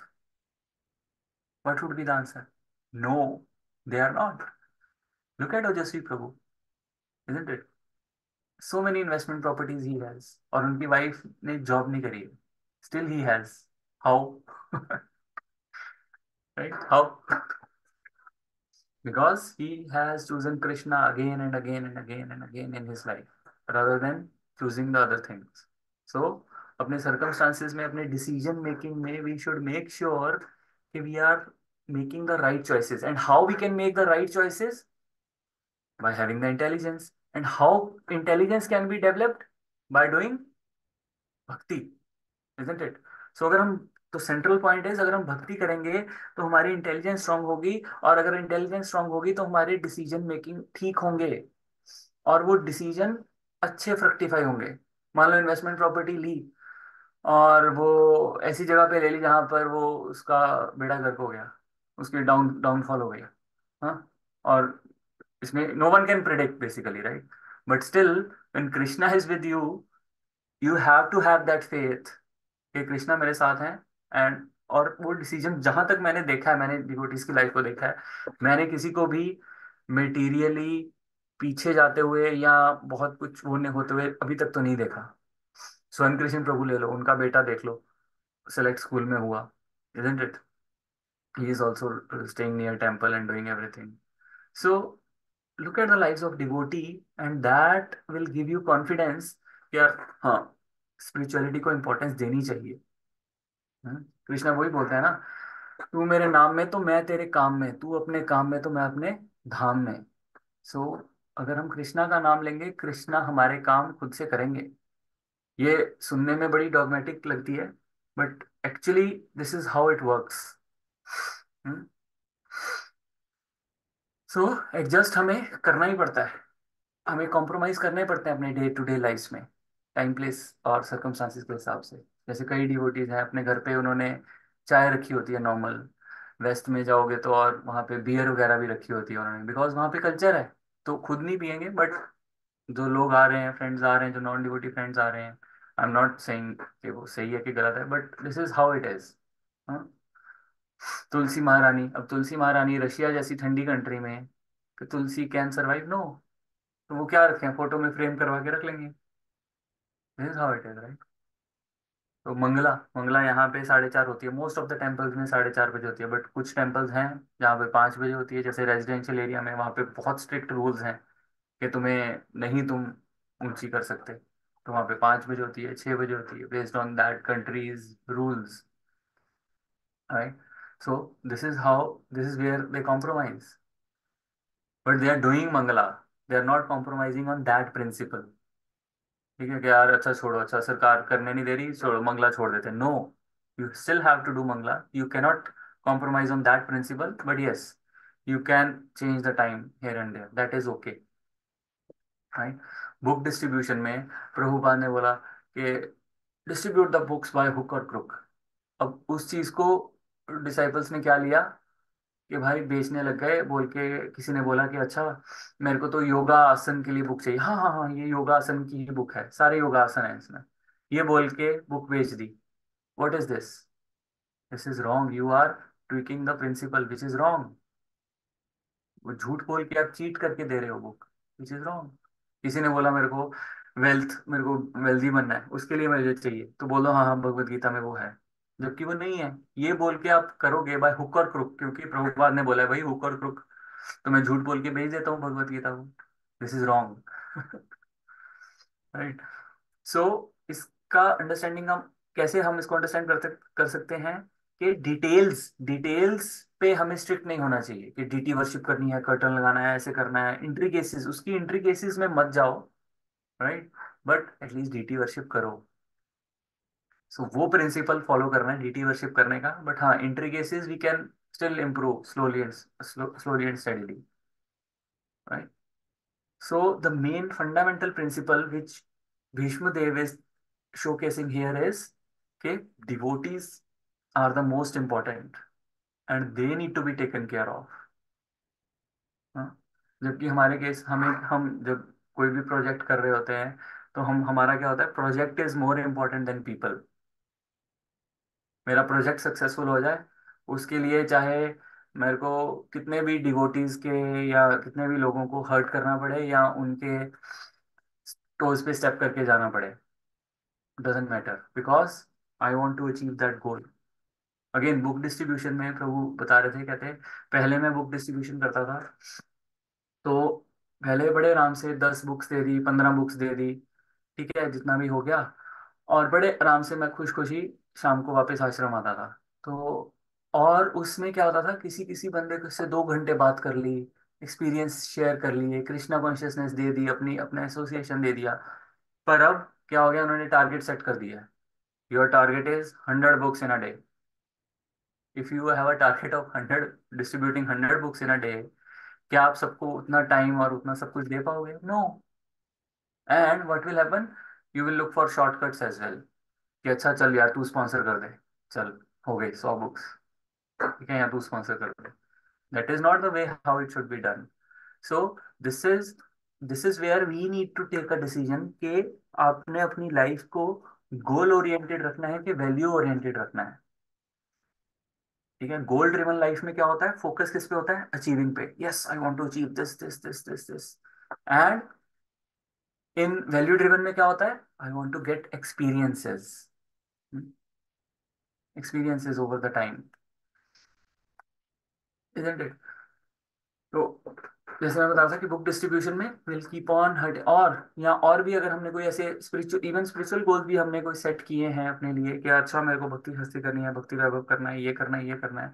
What would be the answer? No, they are not. Look at Ojaswi Prabhu, isn't it? So many investment properties he has, और उनकी wife ने job नहीं करी है, still he has. How? Right, how? Because he has chosen Krishna again and again and again and again in his life, rather than choosing the other things. So अपने circumstances में, अपने decision making में, we should make sure कि we are making the right choices. And how we can make the right choices? By having the intelligence. And how intelligence can be developed? By doing bhakti, isn't it? So अगर हम, तो central point है, अगर हम भक्ति करेंगे तो हमारी इंटेलिजेंस स्ट्रांग होगी, और अगर इंटेलिजेंस स्ट्रांग होगी तो हमारे डिसीजन मेकिंग ठीक होंगे, और वो डिसीजन अच्छे फ्रक्टिफाई होंगे। मान लो इन्वेस्टमेंट प्रॉपर्टी ली, और वो ऐसी जगह पे ले ली जहां पर वो उसका बेड़ा गर्क हो गया, उसकी डाउनफॉल हो गया, हाँ। और इसमें no one can predict basically, right, but still when Krishna is with you, you have to have that faith कि कृष्णा मेरे साथ हैं। एंड, और वो डिसीजन जहां तक मैंने देखा है, मैंने डिवोटीज की लाइफ को देखा है, मैंने किसी को भी मेटीरियली पीछे जाते हुए या बहुत कुछ वो नहीं होते हुए अभी तक तो नहीं देखा। स्वयं कृष्ण प्रभु ले लो, उनका बेटा देख लो, सेलेक्ट स्कूल में हुआ, isn't it? He is also staying near temple and doing everything. So look at the lives of devotee, and that will give you confidence कि यार, हाँ, स्पिरिचुअलिटी को इम्पोर्टेंस देनी चाहिए। कृष्णा वही बोलता है ना, तू मेरे नाम में तो मैं तेरे काम में, तू अपने काम में तो मैं अपने धाम में। सो अगर हम कृष्णा का नाम लेंगे, कृष्णा हमारे काम खुद से करेंगे। ये सुनने में बड़ी डॉगमेटिक लगती है, but actually this is how it works. So adjust हमें करना ही पड़ता है, हमें कॉम्प्रोमाइज करने पड़ते हैं अपने डे टू डे लाइफ में, टाइम प्लेस और सर्कमस्टांसिस के हिसाब से। जैसे कई डिवोटीज हैं अपने घर पे, उन्होंने चाय रखी होती है नॉर्मल, वेस्ट में जाओगे तो और वहाँ पे बियर वगैरह भी रखी होती है उन्होंने, बिकॉज वहाँ पे कल्चर है। तो खुद नहीं पियेंगे, बट जो लोग आ रहे हैं, फ्रेंड्स आ रहे हैं, जो नॉन डिवोटी फ्रेंड्स आ रहे हैं, आई एम नॉट सेइंग कि वो सही है कि गलत है, but this is how it is. Tulsi Maharani, अब तुलसी महारानी रशिया जैसी ठंडी कंट्री में कि तुलसी कैन सर्वाइव? नो। तो वो क्या रखें, फोटो में फ्रेम करवा के रख लेंगे। This is how it is, right? तो मंगला, मंगला यहाँ पे 4:30 होती है, मोस्ट ऑफ द टेम्पल्स में 4:30 बजे होती है, बट कुछ टेम्पल्स हैं जहाँ पे 5 बजे होती है, जैसे रेजिडेंशियल एरिया में वहाँ पे बहुत स्ट्रिक्ट रूल्स हैं कि तुम्हें नहीं, तुम ऊंची कर सकते। तो वहाँ पे 5 बजे होती है, 6 बजे होती है, based on that countries rules, right? So this is where they compromise, but they are doing Mangala, they are not compromising on that principle. ठीक है कि यार अच्छा छोड़ो, अच्छा सरकार करने नहीं दे रही, छोड़ो मंगला छोड़ देते, no. You still have to do Mangala, you cannot compromise on that principle, but yes you can change the time here and there, that is okay, right? Book distribution में प्रभुपाद ने बोला कि distribute the books by hook और crook. अब उस चीज को disciples ने क्या लिया कि भाई बेचने लग गए, बोल के किसी ने बोला कि अच्छा मेरे को तो योगा आसन के लिए बुक चाहिए, हाँ हाँ हाँ ये योगा आसन की ही बुक है, सारे योगा आसन है इसमें, ये बोल के बुक बेच दी। What is this? This is wrong, you are tweaking the principle which is wrong. वो झूठ बोल के आप चीट करके दे रहे हो बुक, विच इज रॉन्ग। किसी ने बोला मेरे को वेल्दी बनना है, उसके लिए मुझे चाहिए, तो बोलो हाँ हाँ भगवत गीता में वो है, जबकि वो नहीं है। ये बोल के आप करोगे बाय हुक और क्रुक, क्योंकि प्रभुपाद ने बोला है भाई हुक और क्रुक, तो मैं झूठ बोल के भेज देता हूँ भगवत गीता को। This is wrong, right? So इसका अंडरस्टैंडिंग हम इसको अंडरस्टैंड कर सकते हैं कि डिटेल्स डिटेल्स पे हमें स्ट्रिक्ट नहीं होना चाहिए कि डीटी वर्शिप करनी है, कर्टन लगाना है, ऐसे करना है, इंट्री केसेस, उसकी इंट्री केसेस में मत जाओ, right? But at least deity worship करो। सो वो प्रिंसिपल फॉलो करना है डीटी वर्शिप करने का, बट हाँ entry cases we can still improve slowly and steadily, right? So the main fundamental principle which Bhishma Dev is showcasing here is okay, devotees are the most important and they need to be taken care of. हाँ? जबकि हमारे case हमें हम जब कोई भी project कर रहे होते हैं तो हम हमारा क्या होता है, project is more important then people. मेरा प्रोजेक्ट सक्सेसफुल हो जाए उसके लिए चाहे मेरे को कितने भी डिवोटीज के या कितने भी लोगों को हर्ट करना पड़े या उनके टोज पे स्टेप करके जाना पड़े, doesn't matter, because I want to achieve that goal. Again book distribution में प्रभु बता रहे थे, कहते पहले मैं बुक डिस्ट्रीब्यूशन करता था तो पहले बड़े आराम से 10 बुक्स दे दी, 15 बुक्स दे दी, ठीक है जितना भी हो गया, और बड़े आराम से मैं खुश खुशी शाम को वापस आश्रम आता था। तो और उसमें क्या होता था, किसी किसी बंदे से 2 घंटे बात कर ली, एक्सपीरियंस शेयर कर लिए, कृष्णा कॉन्शियसनेस दे दी, अपनी अपना एसोसिएशन दे दिया। पर अब क्या हो गया, उन्होंने टारगेट सेट कर दिया, your target is 100 books in a day. If you have a target of 100, distributing 100 books in a day, क्या आप सबको उतना टाइम और उतना सब कुछ दे पाओगे? No. And what will happen, you will look for shortcuts as well, कि अच्छा चल यार तू स्पॉन्सर कर दे, चल हो गई 100 बुक्स, ठीक है, या तू स्पॉन्सर कर दे। That is not the way how it should be done. So this is this is where we need to take a decision कि आपने अपनी लाइफ को गोल ओरिएंटेड रखना है कि वैल्यू ओरिएंटेड रखना है। ठीक है, गोल ड्रिवन लाइफ में क्या होता है, फोकस किस पे होता है, अचीविंग पे, yes I want to achieve this this this this this. And in value driven में क्या होता है, I want to get experiences, experiences over the time, isn't it? तो जैसे मैं बता रहा था कि बुक डिस्ट्रीब्यूशन में विल कीप ऑन हट, और या और भी अगर हमने कोई ऐसे स्पिरिचुअल, इवन स्पिरिचुअल गोल्स भी हमने कोई सेट किए हैं अपने लिए कि अच्छा मेरे को भक्ति हस्ती करनी है, भक्ति वैभव करना है, ये करना है, ये करना है,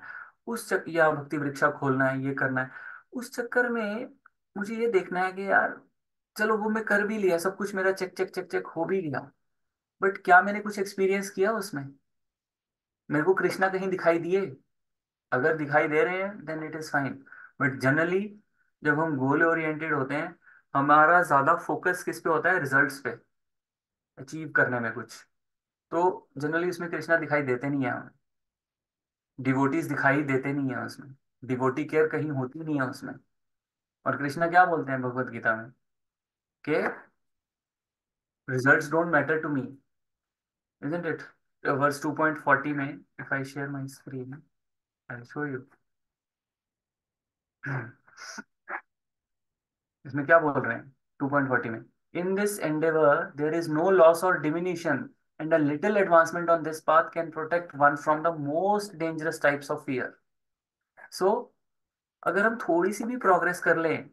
या भक्ति वृक्षा खोलना है, ये करना है, उस चक्कर में मुझे ये देखना है कि यार चलो वो मैं कर भी लिया, सब कुछ मेरा चेक चेक चेक चेक हो भी गया, बट क्या मैंने कुछ एक्सपीरियंस किया उसमें? मेरे को कृष्णा कहीं दिखाई दिए? अगर दिखाई दे रहे हैं then it is fine, but generally जब हम गोल ओरिएंटेड होते हैं हमारा ज्यादा फोकस किस पे होता है, रिजल्ट्स पे, अचीव करने में कुछ। तो जनरली उसमें कृष्णा दिखाई देते नहीं है हमें, डिवोटीज दिखाई देते नहीं है उसमें, डिवोटी केयर कहीं होती नहीं है उसमें। और कृष्णा क्या बोलते हैं भगवत गीता में कि results don't matter to me, isn't it? Verse 2.40 में, if I share my screen I show you. इसमें क्या बोल रहे हैं 2.40 में, in this endeavour there is no loss or diminution and a little advancement on this path can protect one from the most dangerous types of fear. So अगर हम थोड़ी सी भी प्रोग्रेस कर लें,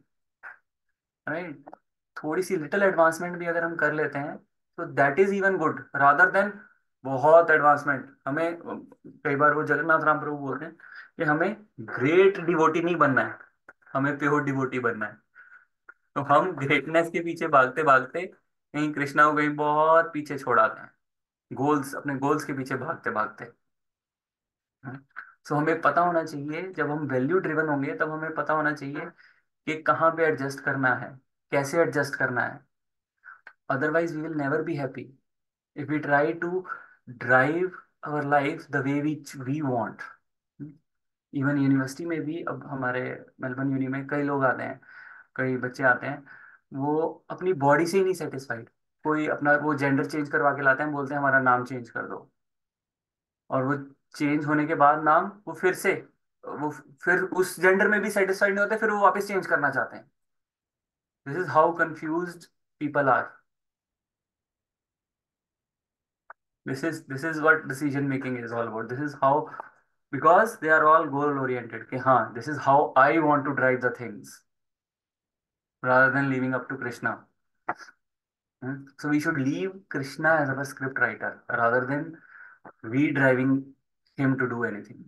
राइट, थोड़ी सी लिटिल एडवांसमेंट भी अगर हम कर लेते हैं, तो that is even good rather than बहुत एडवांसमेंट। हमें कई बार वो जगन्नाथ राम प्रभु बोलते हैं कि हमें ग्रेट डिवोटी नहीं बनना है, हमें प्योर डिवोटी बनना है। तो हम ग्रेटनेस के पीछे भागते भागते कहीं कृष्णा को कहीं बहुत पीछे छोड़ आते हैं, गोल्स, अपने गोल्स के पीछे भागते भागते। सो हमें पता होना चाहिए, जब हम वैल्यू ड्रिवन होंगे तब हमें पता होना चाहिए कि कहाँ पे एडजस्ट करना है, कैसे एडजस्ट करना है। Otherwise we will never be happy if we try to drive our life the way which we want. Even university में भी अब हमारे मेलबर्न यूनि में कई लोग आते हैं, कई बच्चे आते हैं, वो अपनी बॉडी से ही नहीं सेटिस्फाइड। कोई अपना वो जेंडर चेंज करवा के लाते हैं, बोलते हैं हमारा नाम चेंज कर दो, और वो चेंज होने के बाद नाम वो फिर से, वो फिर उस जेंडर में भी सेटिस्फाइड नहीं होते, फिर वो वापस चेंज करना चाहते हैं। This is how confused people are. This is what decision making is all about. This is how, because they are all goal oriented कि हाँ this is how I want to drive the things rather than leaving up to Krishna. So we should leave Krishna as our script writer rather than we driving him to do anything.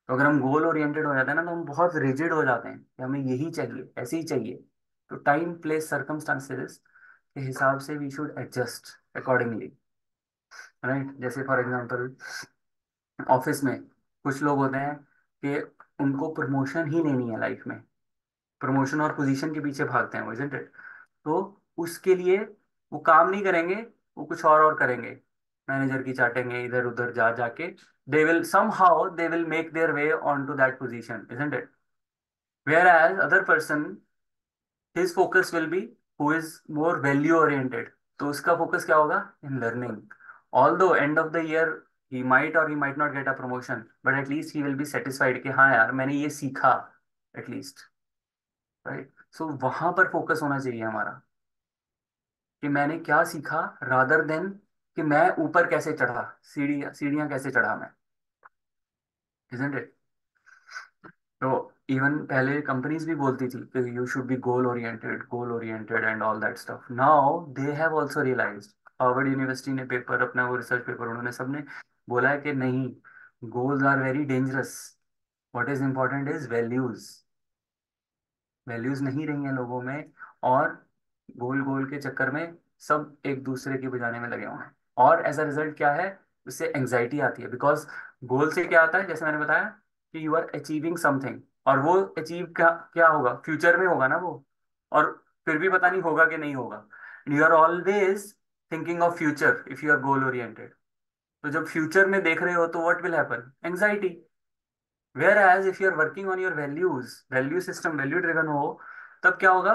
तो अगर हम goal oriented हो जाते हैं ना, तो हम बहुत रिजिड हो जाते हैं कि हमें यही चाहिए, ऐसे ही चाहिए। तो टाइम प्लेस सर्कमस्टांसेस के हिसाब से we should adjust accordingly, right. जैसे फॉर एग्जांपल ऑफिस में कुछ लोग होते हैं कि उनको प्रमोशन ही नहीं है लाइफ में, प्रमोशन और पोजीशन के पीछे भागते हैं वो, इजंट इट। तो उसके लिए वो काम नहीं करेंगे, वो कुछ और करेंगे, मैनेजर की चाटेंगे इधर उधर जा जाके, they will somehow they will make their way on to that position, isn't it. Where as other person, his focus will be, who is more value oriented, तो उसका फोकस क्या होगा, in learning. Although end of the year he might or he might not get a promotion, but at least he will be satisfied कि हाँ यार मैंने ये सीखा एटलीस्ट, राइट। सो वहां पर फोकस होना चाहिए हमारा कि मैंने क्या सीखा, रादर देन कि मैं ऊपर कैसे चढ़ा, सीढ़ियां कैसे चढ़ा मैं, इजंट इट। तो इवन पहले कंपनीज भी बोलती थी कि you should be goal oriented and all that stuff. Now they have also realised, Harvard university ने पेपर, अपना वो रिसर्च पेपर, उन्होंने सबने बोला है कि नहीं, goals are very dangerous, what is important is values. Values नहीं रही हैं लोगों में, और गोल गोल के चक्कर में सब एक दूसरे के बजाने में लगे हुए हैं, और एज अ रिजल्ट क्या है, उससे एंग्जाइटी आती है। बिकॉज गोल से क्या आता है, जैसे मैंने बताया कि यू आर अचीविंग समथिंग, और वो अचीव क्या क्या होगा, फ्यूचर में होगा ना वो, और फिर भी पता नहीं होगा कि नहीं होगा। You are always thinking of future if you are goal oriented. तो जब फ्यूचर में देख रहे हो तो what will happen, anxiety. Whereas if you are working on your values, value system value driven हो, तब क्या होगा,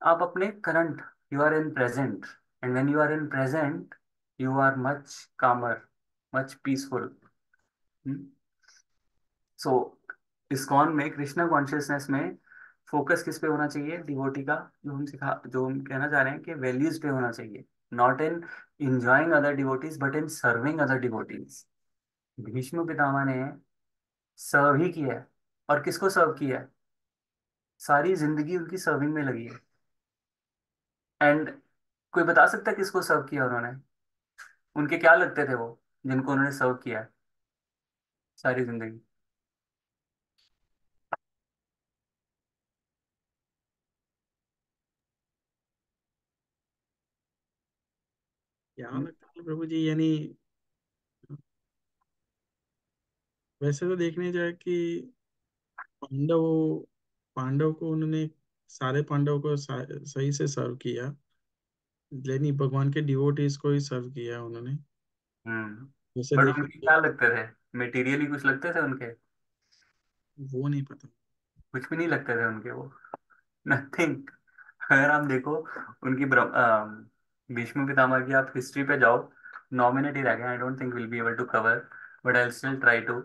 आप अपने current, you are in present, and when you are in present you are much calmer, much peaceful. So ISKCON में Krishna consciousness में focus किस पे होना चाहिए डिवोटी का, जो हम कहना चाह रहे हैं कि वैल्यूज पे होना चाहिए, not in enjoying other devotees but in serving other devotees. Bhishma Pitamah ने सर्व ही किया है, और किसको सर्व किया है, सारी जिंदगी उनकी सर्विंग में लगी है। एंड कोई बता सकता है किसको सर्व किया उन्होंने, उनके क्या लगते थे वो, जिनको उन्होंने सर्व किया है सारी जिंदगी। क्या हम्म, लगता है प्रभु जी, यानी वैसे तो देखने जाए कि पांडव पांडव को उन्होंने, सारे पांडव को सही से सर्व किया, लेकिन भगवान के डिवोटीज को ही सर्व किया उन्होंने। हम्म। वैसे बट देखने उनके जाए क्या लगते थे, मेटीरियली कुछ लगते थे उनके, वो नहीं पता। कुछ भी नहीं लगते थे उनके वो, नथिंग। अगर आप देखो उनकी भीष्म पितामह की आप हिस्ट्री पे जाओ, 9 मिनट ही रह गए, I don't think will be able to cover, but I still try to.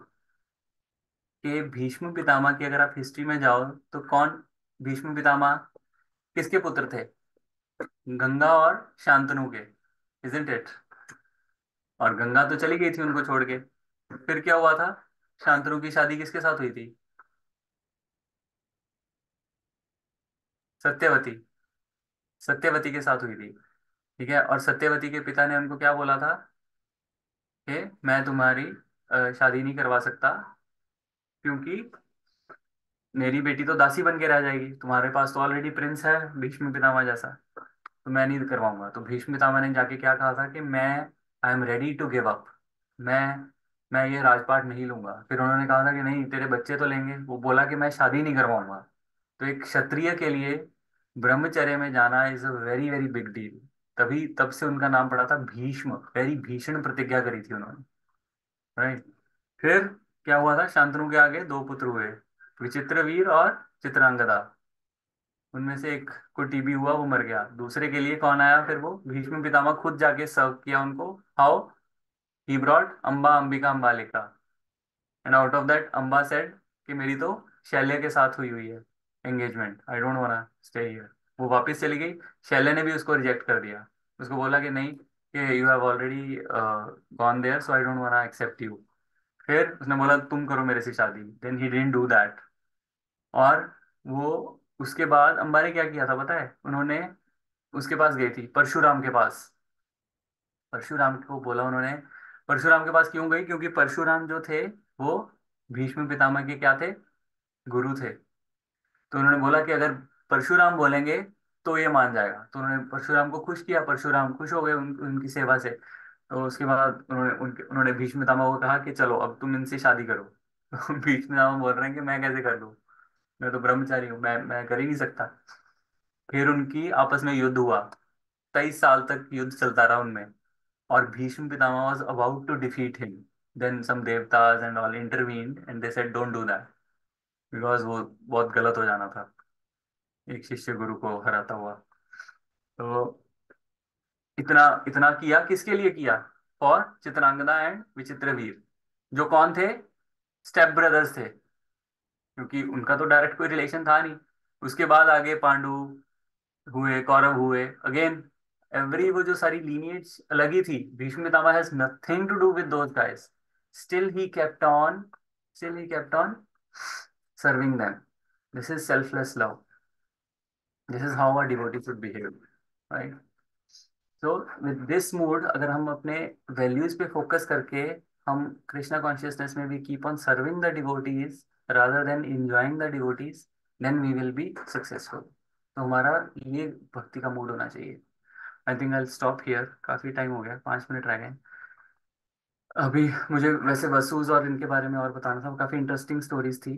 कि भीष्म पितामह की अगर आप हिस्ट्री में जाओ तो कौन, भीष्म पितामह किसके पुत्र थे? गंगा और शांतनु के, इजंट इट? और गंगा तो चली गई थी उनको छोड़ के। फिर क्या हुआ था? शांतनु की शादी किसके साथ हुई थी? सत्यवती। सत्यवती के साथ हुई थी। ठीक है, और सत्यवती के पिता ने उनको क्या बोला था कि मैं तुम्हारी शादी नहीं करवा सकता, क्योंकि मेरी बेटी तो दासी बन के रह जाएगी, तुम्हारे पास तो ऑलरेडी प्रिंस है भीष्म पितामह जैसा, तो मैं नहीं करवाऊंगा। तो भीष्म पितामह ने जाके क्या कहा था कि मैं I am ready to give up, मैं मैं ये राजपाट नहीं लूंगा। फिर उन्होंने कहा था कि नहीं तेरे बच्चे तो लेंगे, वो बोला कि मैं शादी नहीं करवाऊंगा। तो एक क्षत्रिय के लिए ब्रह्मचर्य में जाना is a very very big deal. तभी तब से उनका नाम पड़ा था भीष्म, वेरी भीषण प्रतिज्ञा करी थी उन्होंने, राइट। फिर क्या हुआ था? शांतनु के आगे दो पुत्र हुए, विचित्रवीर और चित्रांगदा। उनमें से एक को टीबी हुआ, वो मर गया। दूसरे के लिए कौन आया फिर? वो भीष्म पितामह खुद जाके सर्व किया उनको। How? He brought Amba, Ambika, Ambalika. And out of that Amba said कि मेरी तो शैल्या के साथ हुई हुई है engagement, I don't want stay here. वो वापस चली गई। शैल्या ने भी उसको रिजेक्ट कर दिया, उसको बोला कि नहीं, कि you have already gone there, so I don't want accept you. फिर उसने बोला तुम करो मेरे से शादी, then he didn't do that. और वो उसके बाद अम्बा ने क्या किया था पता है? उन्होंने उसके पास गई थी, परशुराम के पास। परशुराम को बोला उन्होंने। परशुराम के पास क्यों गई? क्योंकि परशुराम जो थे वो भीष्म पितामह के क्या थे? गुरु थे। तो उन्होंने बोला कि अगर परशुराम बोलेंगे तो ये मान जाएगा। तो उन्होंने परशुराम को खुश किया, परशुराम खुश हो गए उनकी सेवा से। तो उसके बाद उन्होंने भीष्म पितामह को कहा कि चलो अब तुम इनसे शादी करो। तो भीष्म पितामह बोल रहे हैं कि मैं कैसे कर लूँ, मैं तो ब्रह्मचारी हूँ, मैं कर ही नहीं सकता। फिर उनकी आपस में युद्ध हुआ, 23 साल तक युद्ध चलता रहा उनमें। और Bhishma Pitamah was about to defeat him, then some devtas and all intervened and they said don't do that, because वो बहुत गलत हो जाना था एक शिष्य गुरु को हराता हुआ। तो इतना इतना किया किसके लिए किया? फॉर चित्रांगदा एंड विचित्रवीर, जो कौन थे? स्टेप ब्रदर्स थे, क्योंकि उनका तो डायरेक्ट कोई रिलेशन था नहीं। उसके बाद आगे पांडु हुए, कौरव हुए, अगेन एवरी वो जो सारी लीनिएज अलग ही थी। Bhishma Pitamah has nothing to do with those guys, still he kept on, still he kept on serving them. This is selfless love, this is how a devotee should behave, right. So with this mood, अगर हम अपने values पे focus करके हम Krishna consciousness में भी keep on serving the devotees rather than enjoying the devotees, then we will be successful. तो हमारा ये भक्ति का मूड होना चाहिए। I think I stop here, काफी टाइम हो गया, 5 मिनट रह गए अभी। मुझे वैसे वसूज और इनके बारे में और बताना था, काफी इंटरेस्टिंग स्टोरीज थी,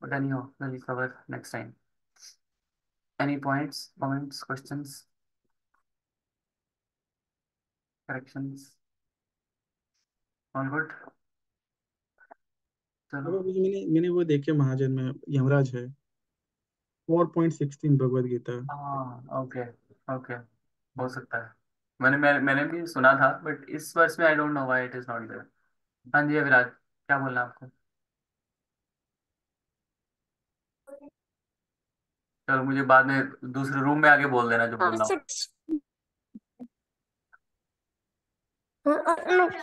बट एनी हो will cover next time. Any points, comments, questions, corrections? All good? चलो। अब अभी मैंने वो देखे महाजन में यमराज है 4.16 भगवत गीता। हाँ, ओके, ओके, हो सकता है। मैंने भी सुना था, बट इस वर्ष में I don't know why it is not there. हाँ जी अविराज, क्या बोलना है आपको? चलो मुझे बाद में दूसरे रूम में आके बोल देना जो बोलना हो।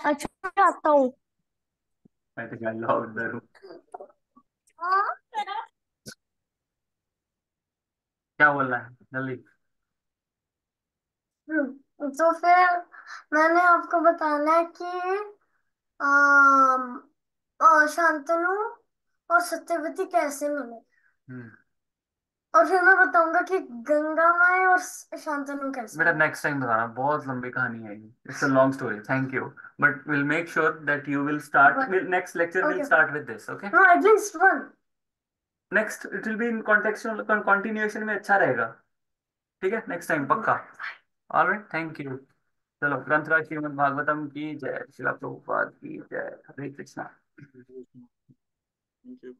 अच्छा आता हूँ। मैं तो गया उधर हूँ। क्या बोलना है जल्दी? तो फिर मैंने आपको बताना है कि अम, शांतनु और सत्यवती कैसे मिले। हम्म। और फिर मैं बताऊंगा कि गंगा माई और शांतनु कैसे बेटा मिले। नेक्स्ट टाइम बताना, बहुत लंबी कहानी है ये, it's a long story. Thank you, but will make sure that you will start, next lecture will okay, start with this, okay? हाँ at least one. Next it will be in contextual continuation में, अच्छा रहेगा। ठीक है, next time पक्का। Alright, thank you. चलो, ग्रंथराज श्रीमद् भागवतम की जय, श्रील प्रभुपाद की जय, हरे कृष्णा। Thank you.